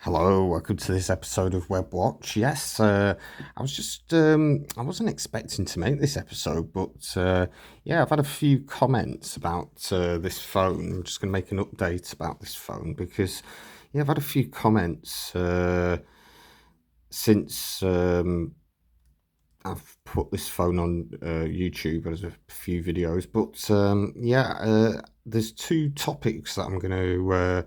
Hello, welcome to this episode of WebbWatch. Yes, I wasn't expecting to make this episode, but yeah, I've had a few comments about this phone. I'm just going to make an update about this phone because, yeah, I've had a few comments since I've put this phone on YouTube. There's a few videos, but there's two topics that I'm going to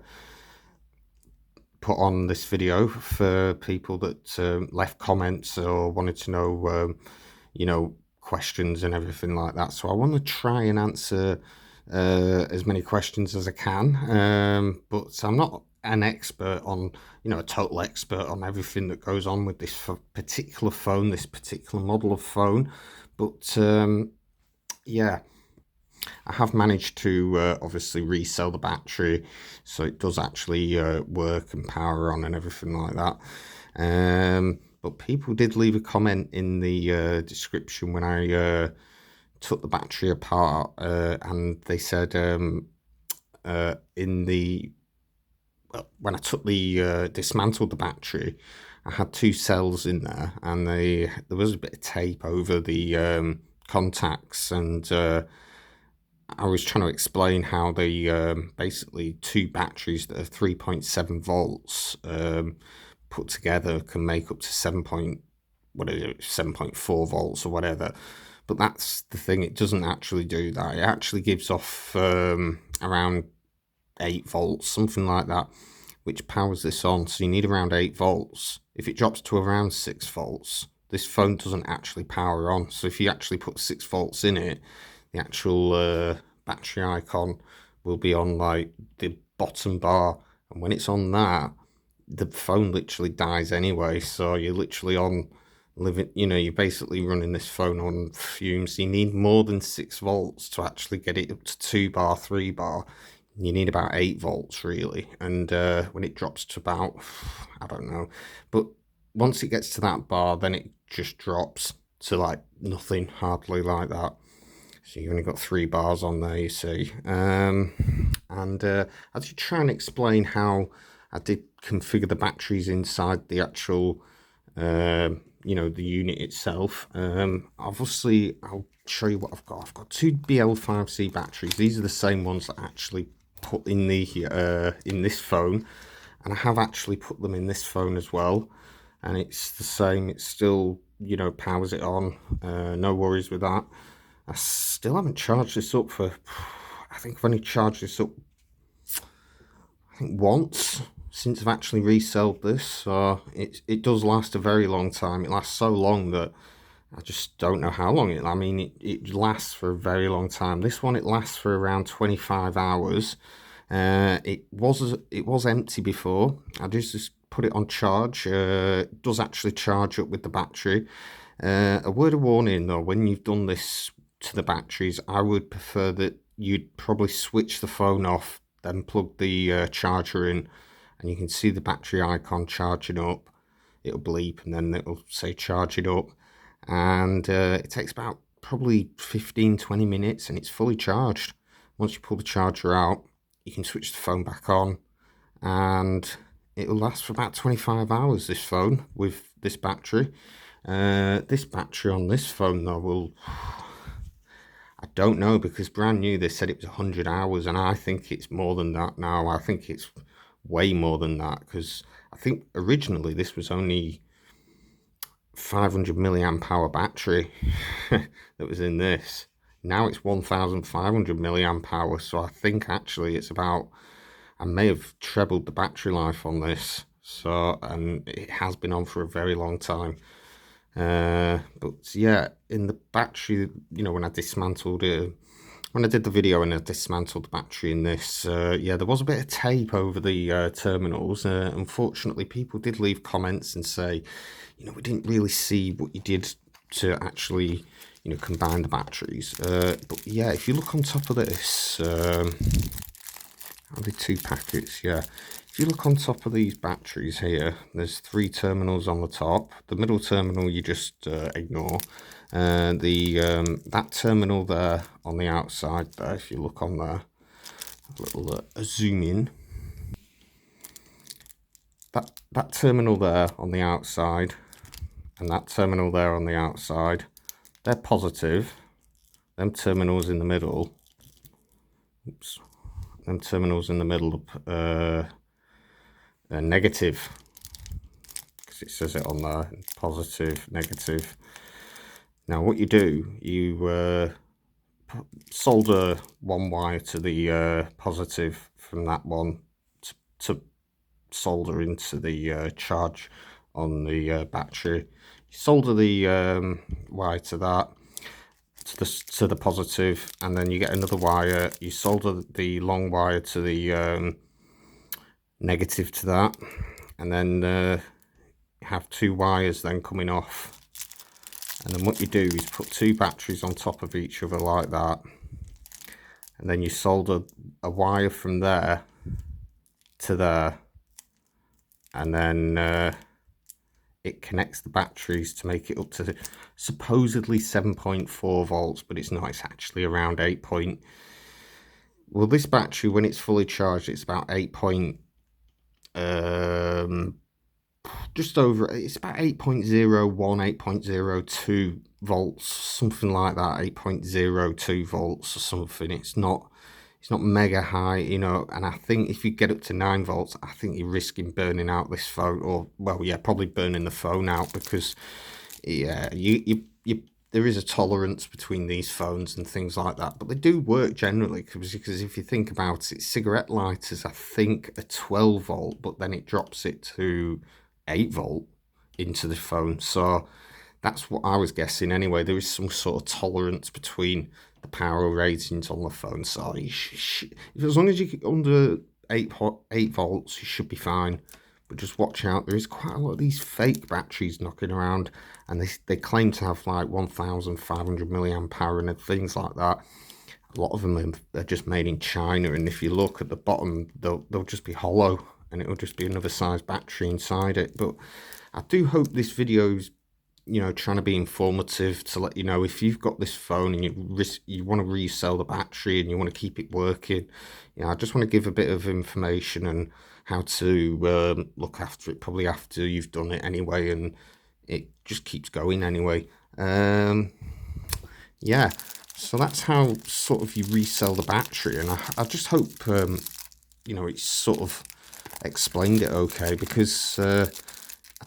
put on this video for people that left comments or wanted to know, questions and everything like that. So I want to try and answer as many questions as I can, but I'm not an expert on, a total expert on everything that goes on with this particular phone, this particular model of phone. But yeah, I have managed to obviously resell the battery, so it does actually work and power on and everything like that. But people did leave a comment in the description when I took the battery apart, and they said when I took the dismantled the battery, I had two cells in there, and there was a bit of tape over the contacts, and I was trying to explain how the basically two batteries that are 3.7 volts put together can make up to 7.4 volts or whatever. But that's the thing, it doesn't actually do that. It actually gives off around 8 volts, something like that, which powers this on. So you need around 8 volts. If it drops to around 6 volts, this phone doesn't actually power on. So if you actually put 6 volts in it, the actual battery icon will be on like the bottom bar, and when it's on that, the phone literally dies anyway. So you're literally on you're basically running this phone on fumes. You need more than 6 volts to actually get it up to 2 bar, 3 bar. You need about 8 volts really, and when it drops to about, I don't know, but once it gets to that bar, then it just drops to like nothing, hardly like that. So you've only got 3 bars on there, you see. And I did try and explain how I did configure the batteries inside the actual, the unit itself. Obviously, I'll show you what I've got. I've got two BL5C batteries. These are the same ones that I actually put in the in this phone, and I have actually put them in this phone as well. And it's the same. It still, powers it on. No worries with that. I still haven't charged this up for, I think I've only charged this up, I think once since I've actually resold this. So it does last a very long time. It lasts so long that I just don't know how long it lasts for a very long time. This one, it lasts for around 25 hours. It was empty before. I just put it on charge. It does actually charge up with the battery. A word of warning though, when you've done this to the batteries, I would prefer that you'd probably switch the phone off, then plug the charger in, and you can see the battery icon charging up. It'll bleep and then it'll say charging up, and it takes about probably 15-20 minutes and it's fully charged. Once you pull the charger out, you can switch the phone back on, and it'll last for about 25 hours, this phone with this battery. This battery on this phone though will, I don't know, because brand new they said it was 100 hours, and I think it's more than that now. I think it's way more than that, because I think originally this was only 500 milliamp hour battery that was in this. Now it's 1500 milliamp hour, so I think actually it's about, I may have trebled the battery life on this. So, and it has been on for a very long time. But yeah, in the battery, when I dismantled it, when I did the video and I dismantled the battery in this, yeah, there was a bit of tape over the terminals. Unfortunately, people did leave comments and say, we didn't really see what you did to actually, combine the batteries. But yeah, if you look on top of this, I did 2 packets, yeah. If you look on top of these batteries here, there's 3 terminals on the top. The middle terminal you just ignore. That terminal there on the outside there, if you look on there, a little zoom in. that terminal there on the outside and that terminal there on the outside, they're positive. Them terminals in the middle, oops, them terminals in the middle are negative, because it says it on there, positive, negative. Now what you do, you solder one wire to the positive from that one to solder into the charge on the battery. You solder the wire to that, to the positive, and then you get another wire, you solder the long wire to the negative to that, and then have two wires then coming off. And then what you do is put two batteries on top of each other like that, and then you solder a wire from there to there, and then it connects the batteries to make it up to supposedly 7.4 volts, but it's not, it's actually around 8 point. Well, this battery, when it's fully charged, it's about 8 point, just over, it's about 8.01, 8.02 volts, something like that, 8.02 volts or something. It's not mega high, you know, and I think if you get up to 9 volts, I think you're risking burning out this phone, or, well, yeah, probably burning the phone out, because, yeah, there is a tolerance between these phones and things like that, but they do work generally, because if you think about it, cigarette lighters, I think, are 12 volt, but then it drops it to 8 volt into the phone. So that's what I was guessing anyway. There is some sort of tolerance between the power ratings on the phone. So as long as you get under 8 volts, you should be fine. But just watch out, there is quite a lot of these fake batteries knocking around, and they claim to have like 1,500 milliamp hour and things like that. A lot of them are just made in China, and if you look at the bottom, they'll just be hollow, and it'll just be another size battery inside it. But I do hope this video's, you know, trying to be informative, to let you know, if you've got this phone and you want to resell the battery and you want to keep it working, you know, I just want to give a bit of information and how to look after it, probably after you've done it anyway, and it just keeps going anyway. Yeah, so that's how sort of you resell the battery, and I just hope you know, it's sort of explained it okay, because I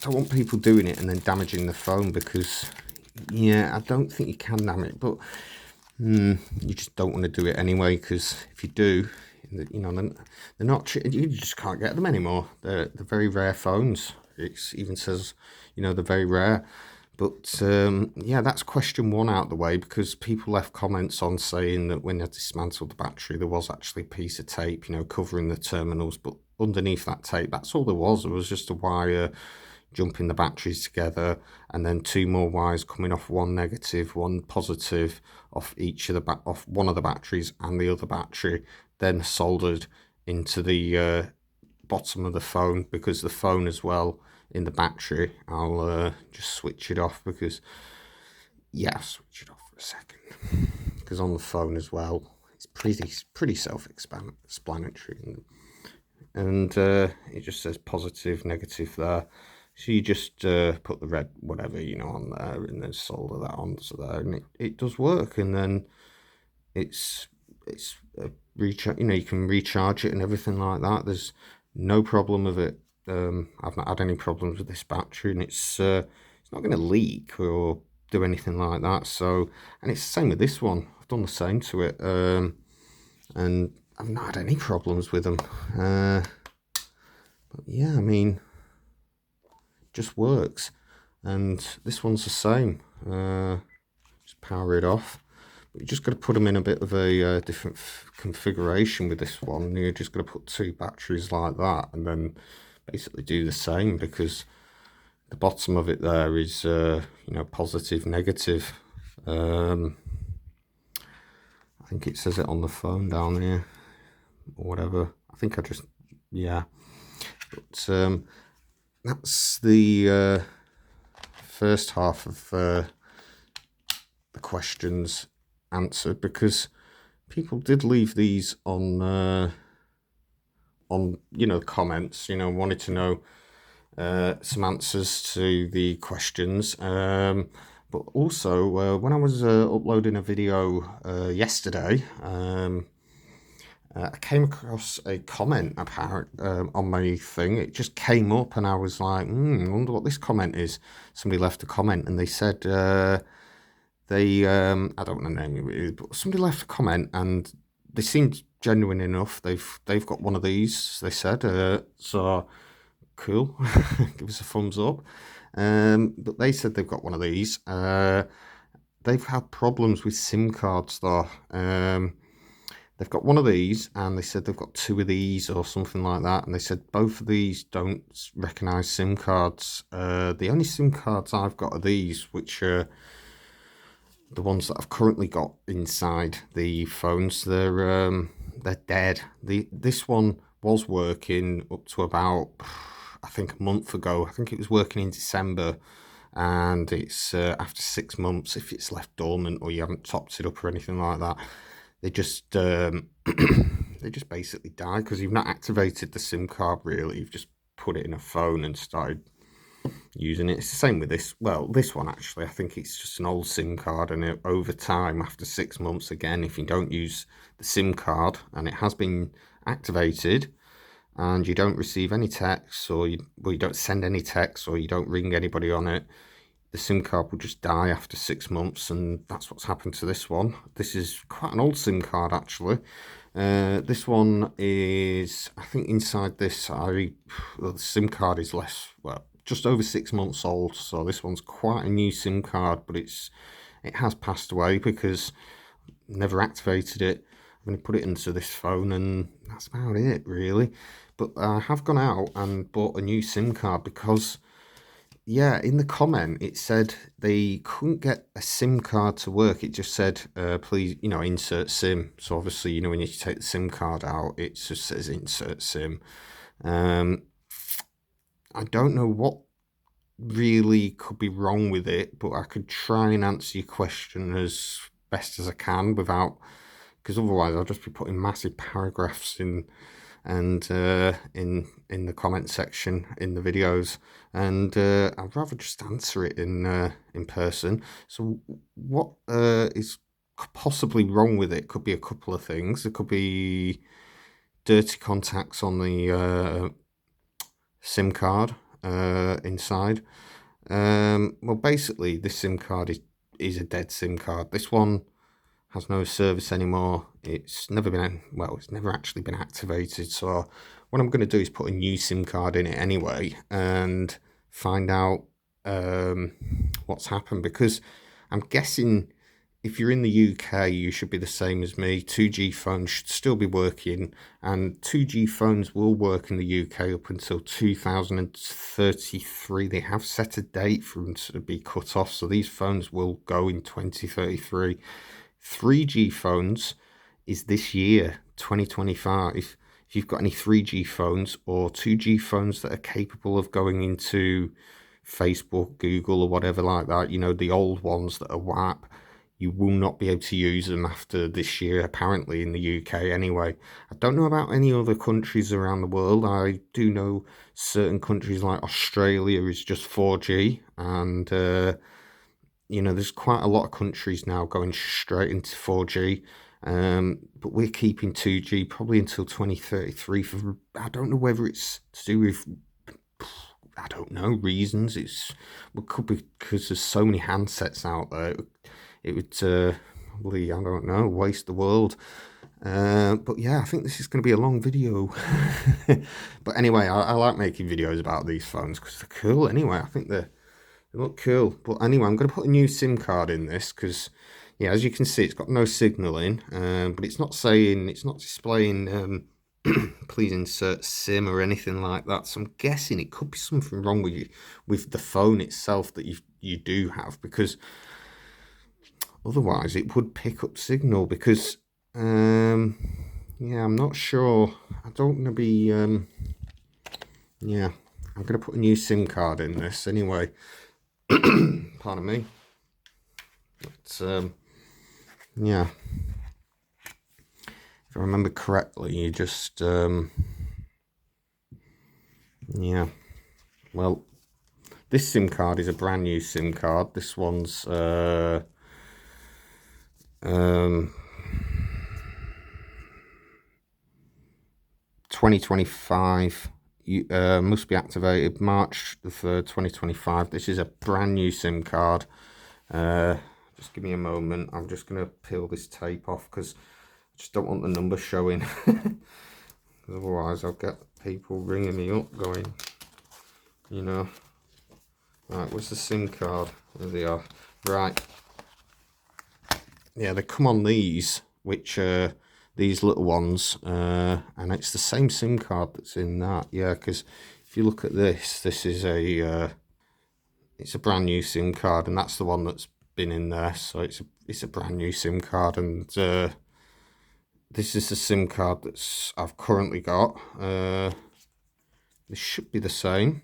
don't want people doing it and then damaging the phone, because, yeah, I don't think you can damage it, but you just don't want to do it anyway, because if you do, you know, they're not, you just can't get them anymore. They're very rare phones. It even says, you know, they're very rare. But yeah, that's question one out the way, because people left comments on saying that when they dismantled the battery, there was actually a piece of tape, you know, covering the terminals, but underneath that tape, that's all there was. There was just a wire jumping the batteries together, and then two more wires coming off, one negative, one positive, off each of the off one of the batteries and the other battery, then soldered into the bottom of the phone, because the phone as well in the battery, I'll just switch it off, because, yeah, switch it off for a second, because on the phone as well, it's pretty self-explanatory, and it just says positive, negative there. So you just put the red whatever, you know, on there, and then solder that onto there, and it does work. And then it's recharge, you know, you can recharge it and everything like that. There's no problem with it. I've not had any problems with this battery, and it's not going to leak or do anything like that. So, and it's the same with this one. I've done the same to it, and I've not had any problems with them. But yeah, I mean, just works. And this one's the same. Just power it off. But you just got to put them in a bit of a different configuration with this one. You're just going to put two batteries like that, and then basically do the same, because the bottom of it there is you know, positive, negative. I think it says it on the phone down here, or whatever. I think I just, yeah. But that's the first half of the questions answered, because people did leave these on you know, comments, you know, wanted to know some answers to the questions. But also, when I was uploading a video yesterday, I came across a comment on my thing. It just came up, and I was like, I wonder what this comment is. Somebody left a comment, and they said I don't know the name of it, but somebody left a comment, and they seemed genuine enough. They've got one of these. They said so. Cool. Give us a thumbs up. But they said they've got one of these. They've had problems with SIM cards though. They've got one of these, and they said they've got two of these or something like that. And they said both of these don't recognise SIM cards. The only SIM cards I've got are these, which are the ones that I've currently got inside the phones. They're dead. This one was working up to about, I think, a month ago. I think it was working in December, and it's after 6 months, if it's left dormant or you haven't topped it up or anything like that, they just they just basically die because you've not activated the SIM card really. You've just put it in a phone and started using it. It's the same with this. Well, this one actually, I think it's just an old SIM card, and over time, after 6 months, again, if you don't use the SIM card and it has been activated, and you don't receive any texts, or you don't send any texts, or you don't ring anybody on it, the SIM card will just die after 6 months, and that's what's happened to this one. This is quite an old SIM card actually. This one is, I think inside this, the SIM card is just over 6 months old, so this one's quite a new SIM card, but it has passed away because I never activated it. I'm going to put it into this phone, and that's about it really. But I have gone out and bought a new SIM card because, yeah, in the comment it said they couldn't get a SIM card to work. It just said, please, insert SIM. So obviously, when you take the SIM card out, it just says insert SIM. I don't know what really could be wrong with it, but I could try and answer your question as best as I can because otherwise I'll just be putting massive paragraphs in the comment section in the videos, and I'd rather just answer it in person. So what is possibly wrong with it could be a couple of things. There could be dirty contacts on the SIM card inside. Well, basically this SIM card is a dead SIM card. This one has no service anymore. It's never actually been activated. So what I'm going to do is put a new SIM card in it anyway and find out what's happened, because I'm guessing if you're in the UK, you should be the same as me. 2G phones should still be working, and 2G phones will work in the UK up until 2033. They have set a date for them to be cut off, so these phones will go in 2033. 3G phones is this year, 2025. If you've got any 3G phones or 2G phones that are capable of going into Facebook, Google, or whatever like that, the old ones that are WAP, you will not be able to use them after this year, apparently, in the UK anyway. I don't know about any other countries around the world. I do know certain countries like Australia is just 4G, and there's quite a lot of countries now going straight into 4G, but we're keeping 2G probably until 2033 I don't know whether it's to do with, I don't know, reasons. It could be because there's so many handsets out there. It would probably, I don't know, waste the world. But yeah, I think this is going to be a long video. But anyway, I like making videos about these phones because they're cool anyway. I think they look cool. But anyway, I'm going to put a new SIM card in this because, yeah, as you can see, it's got no signal in, but it's not displaying please insert SIM or anything like that. So I'm guessing it could be something wrong with the phone itself that you do have, because otherwise it would pick up signal. Because yeah, I'm not sure. I don't want to be yeah, I'm going to put a new SIM card in this anyway. Pardon me. But yeah, if I remember correctly, you just yeah, Well, this SIM card is a brand new SIM card. This one's 2025. Must be activated March the 3rd, 2025. This is a brand new SIM card. Just give me a moment. I'm just going to peel this tape off because I just don't want the number showing. Otherwise I'll get people ringing me up going, you know. Right, where's the SIM card? There they are. Right. Yeah, they come on these, which these little ones, and it's the same SIM card that's in that. Yeah, because if you look at this, this is it's a brand new SIM card, and that's the one that's been in there. So it's a brand new SIM card, and this is the SIM card that's I've currently got. This should be the same.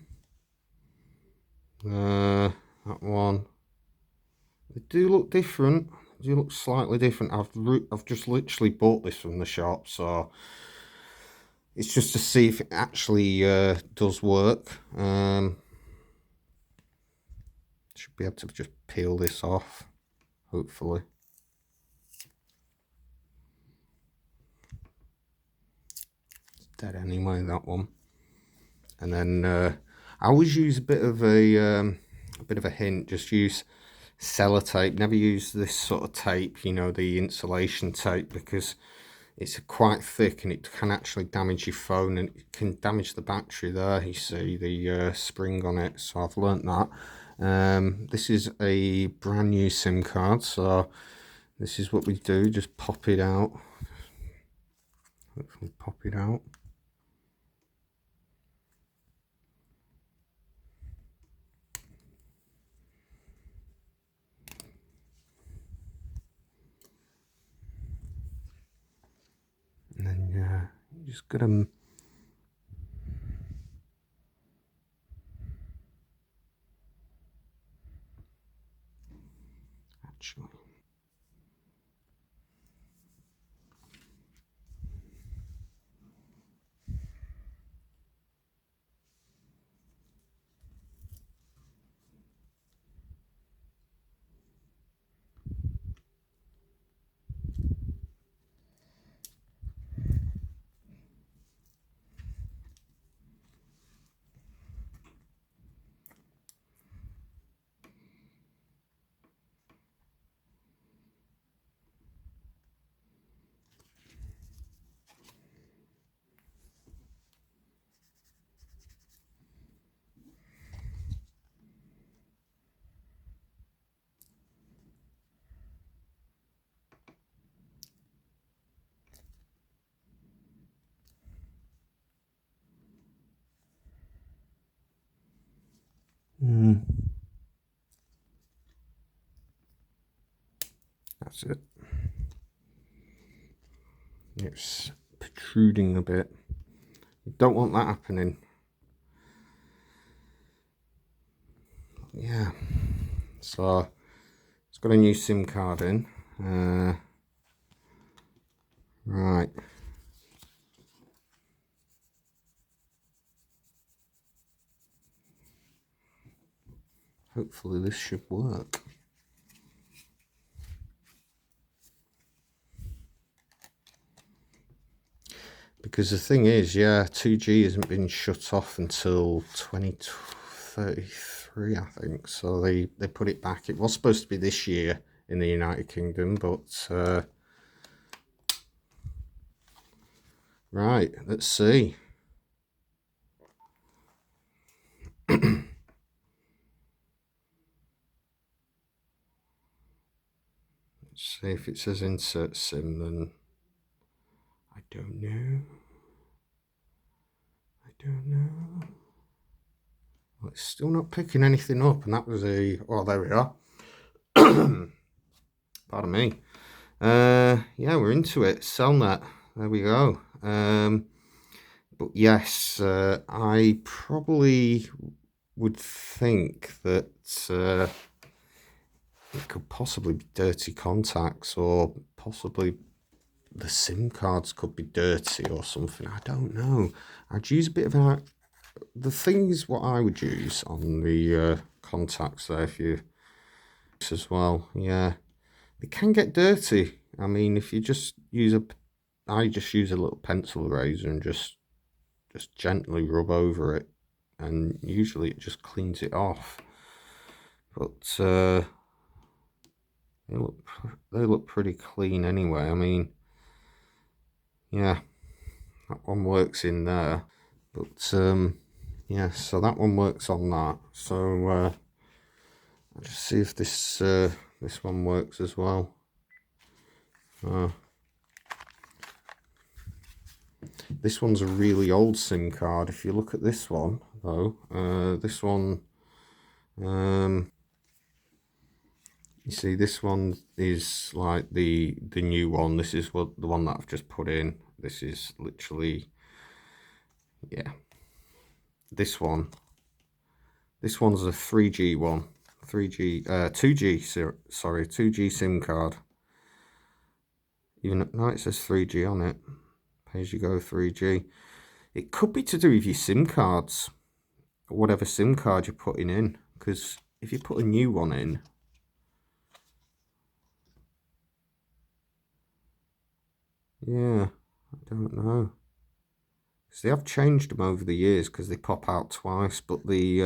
That one. They do look different. They do look slightly different. I've just literally bought this from the shop, so it's just to see if it actually does work. Should be able to just peel this off, hopefully. It's dead anyway, that one. And then I always use a bit of a hint. Just use sellotape. Never use this sort of tape, you know, the insulation tape, because it's quite thick and it can actually damage your phone, and it can damage the battery there. You see the spring on it, so I've learnt that. This is a brand new SIM card, so this is what we do. Just pop it out. Hopefully pop it out. And then you just got to actually. That's it. It's protruding a bit. You don't want that happening. Yeah. So it's got a new SIM card in. Right. Hopefully this should work. Because the thing is, yeah, 2G hasn't been shut off until 2033, I think. So they put it back. It was supposed to be this year in the United Kingdom, but right, let's see. Let's see if it says insert SIM, then I don't know. Well, it's still not picking anything up, and that was oh, there we are. Pardon me. Yeah, we're into it. Cellnet. There we go. But yes, I probably would think that it could possibly be dirty contacts, or possibly the SIM cards could be dirty or something. I don't know. I'd use a bit of the thing is, what I would use on the contacts there, if you as well, yeah, they can get dirty. I mean, if you just use I just use a little pencil eraser and just gently rub over it, and usually it just cleans it off. But they look pretty clean anyway. I mean, yeah, that one works in there. But yeah, so that one works on that. So I'll just see if this this one works as well. This one's a really old SIM card. If you look at this one, though, this one, you see, this one is like the new one. This is the one that I've just put in. This is literally, yeah. This one's a 3G one, 2G SIM card. Even no, it says 3G on it. Pay as you go 3G. It could be to do with your SIM cards, or whatever SIM card you're putting in. Because if you put a new one in, yeah, I don't know. Because they have changed them over the years, because they pop out twice. But the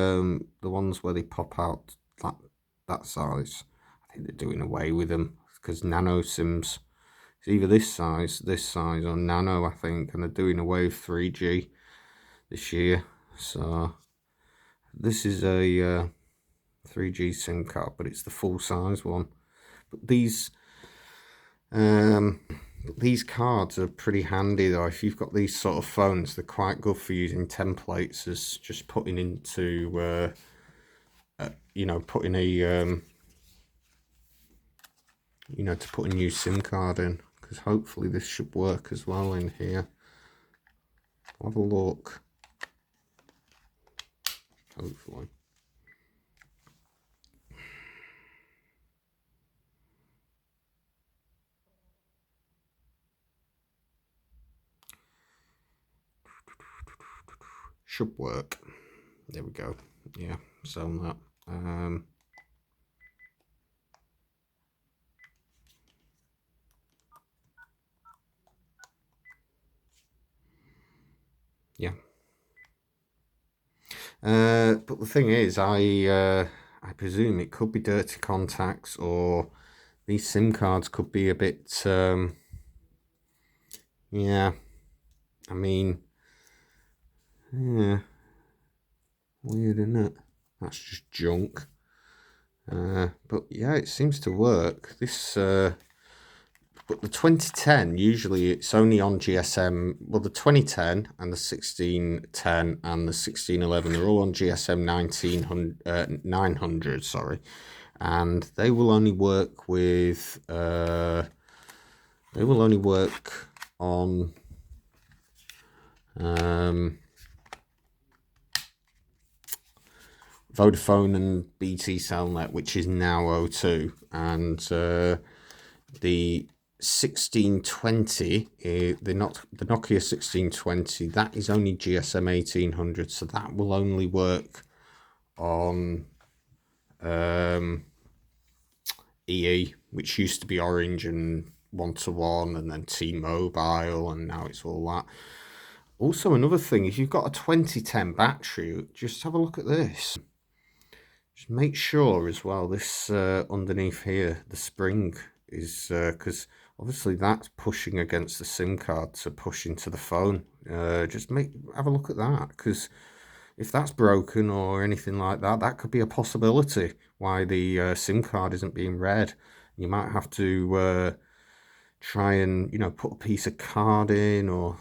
ones where they pop out that size, I think they're doing away with them, because nano SIMs. It's either this size, or nano, I think, and they're doing away with 3G this year. So this is a 3G SIM card, but it's the full size one. But these cards are pretty handy though. If you've got these sort of phones, they're quite good for using templates as just putting into you know, putting a you know, to put a new SIM card in, because hopefully this should work as well in here. Have a look. Hopefully. Should work. There we go. Yeah, so that. Yeah. But the thing is, I presume it could be dirty contacts, or these SIM cards could be a bit, yeah, I mean, yeah, weird, isn't it? That's just junk. But yeah, it seems to work. This, but the 2010, usually it's only on GSM. Well, the 2010 and the 1610 and the 1611 are all on GSM 900, sorry. And they will only work with, they will only work on, Vodafone and BT Cellnet, which is now O2, and the 1620, the Nokia 1620, that is only GSM 1800, so that will only work on EE, which used to be Orange and 1-to-1, and then T-Mobile, and now it's all that. Also, another thing, if you've got a 2010 battery, just have a look at this. Just make sure as well, this underneath here, the spring is, because obviously that's pushing against the SIM card to push into the phone. Just have a look at that, because if that's broken or anything like that, that could be a possibility why the SIM card isn't being read. You might have to try and, you know, put a piece of card in, or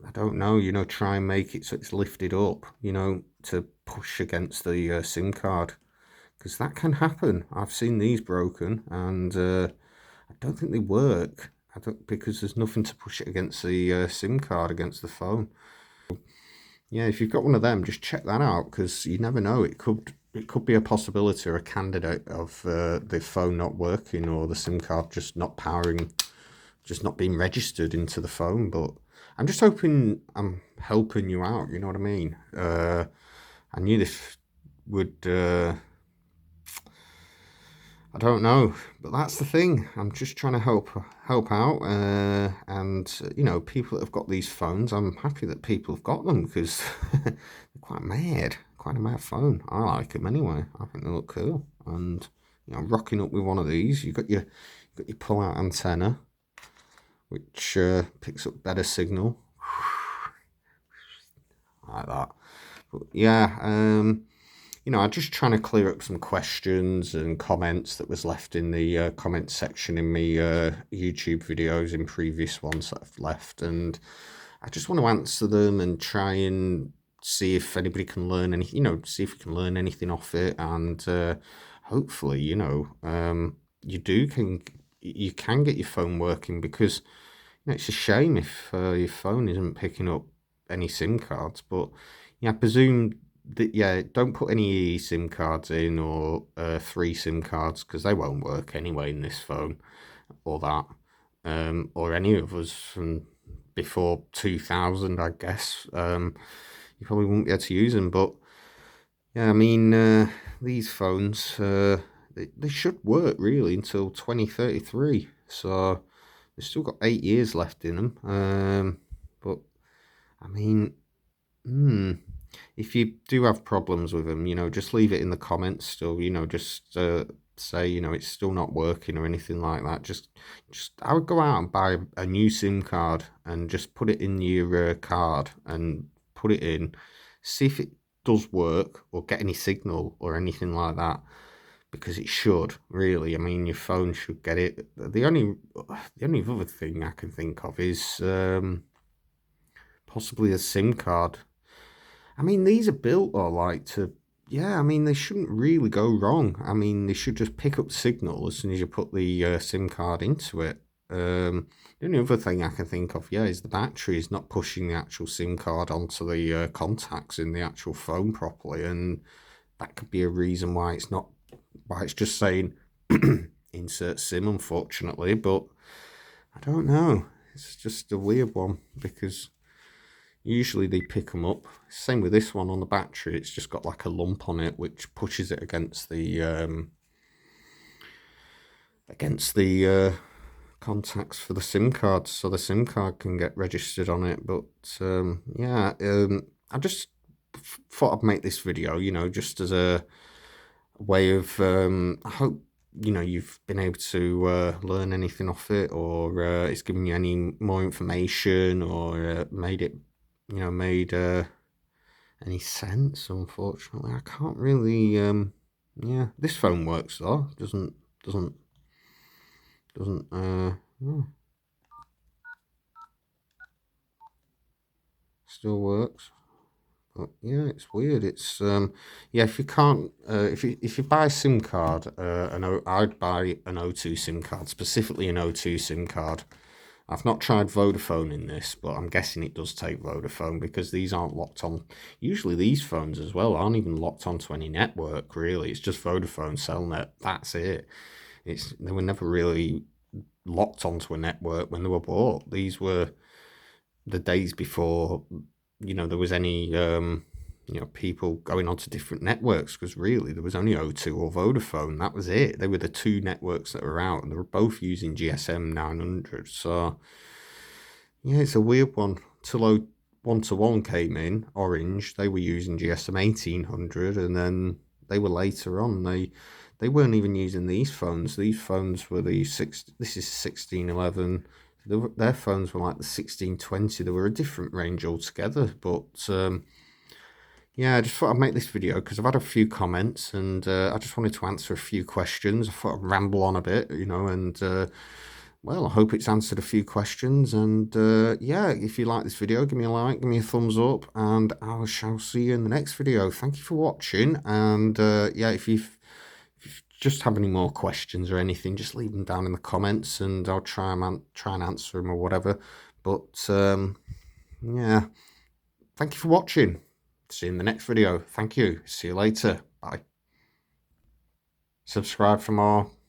I don't know, you know, try and make it so it's lifted up, you know, to push against the SIM card. Because that can happen. I've seen these broken, and I don't think they work. Because there's nothing to push it against the SIM card, against the phone. Yeah, if you've got one of them, just check that out, because you never know. It could be a possibility or a candidate of the phone not working, or the SIM card just not powering, just not being registered into the phone. But I'm just hoping, I'm helping you out, you know what I mean? I knew this would, I don't know, but that's the thing. I'm just trying to help out, and you know, people that have got these phones, I'm happy that people have got them because they're quite mad, quite a mad phone. I like them anyway. I think they look cool, and you know, rocking up with one of these. You've got your pull-out antenna, which picks up better signal, like that. But yeah, you know, I'm just trying to clear up some questions and comments that was left in the comment section in my YouTube videos in previous ones that I've left, and I just want to answer them and try and see if anybody can learn any, you know, see if you can learn anything off it, and hopefully, you know, you can get your phone working, because you know, it's a shame if your phone isn't picking up any SIM cards. But yeah, I presume that, yeah, don't put any SIM cards in, or 3 SIM cards, because they won't work anyway in this phone, or that, or any of us from before 2000, I guess. You probably won't be able to use them. But yeah, I mean, these phones, they should work really until 2033. So they've still got 8 years left in them. But I mean, if you do have problems with them, you know, just leave it in the comments still, you know, just say, you know, it's still not working or anything like that. Just I would go out and buy a new SIM card and just put it in your card and put it in, see if it does work or get any signal or anything like that, because it should, really. I mean, your phone should get it. The only other thing I can think of is possibly a SIM card. I mean, these are built, or like, to, yeah, I mean, they shouldn't really go wrong. I mean, they should just pick up signal as soon as you put the SIM card into it. The only other thing I can think of, yeah, is the battery is not pushing the actual SIM card onto the contacts in the actual phone properly, and that could be a reason why it's just saying insert SIM, unfortunately. But I don't know. It's just a weird one, because usually they pick them up. Same with this one on the battery. It's just got like a lump on it, which pushes it against the contacts for the SIM card, so the SIM card can get registered on it. But yeah, I just thought I'd make this video, you know, just as a way of, I hope, you know, you've been able to learn anything off it, or it's given you any more information, or made any sense. Unfortunately, I can't really, yeah, this phone works though. Doesn't still works. But yeah, it's weird. It's yeah, if you can't, if you buy a SIM card, I'd buy an O2 SIM card, specifically an O2 SIM card. I've not tried Vodafone in this, but I'm guessing it does take Vodafone, because these aren't locked on. Usually these phones as well aren't even locked onto any network, really. It's just Vodafone, Cellnet, that's it. They were never really locked onto a network when they were bought. These were the days before, you know, there was any, you know, people going onto different networks, because really there was only O2 or Vodafone. That was it. They were the 2 networks that were out, and they were both using GSM 900. So yeah, it's a weird one. Till 1-to-1 came in, Orange, they were using GSM 1800, and then they were later on, they weren't even using these phones. These phones were this is 1611. Their phones were like the 1620. They were a different range altogether. But yeah, I just thought I'd make this video because I've had a few comments, and I just wanted to answer a few questions. I thought I'd ramble on a bit, you know, and well, I hope it's answered a few questions. And yeah, if you like this video, give me a like, give me a thumbs up, and I shall see you in the next video. Thank you for watching. And yeah, if you just have any more questions or anything, just leave them down in the comments, and I'll try and answer them or whatever. But yeah, thank you for watching. See you in the next video. Thank you. See you later. Bye. Subscribe for more.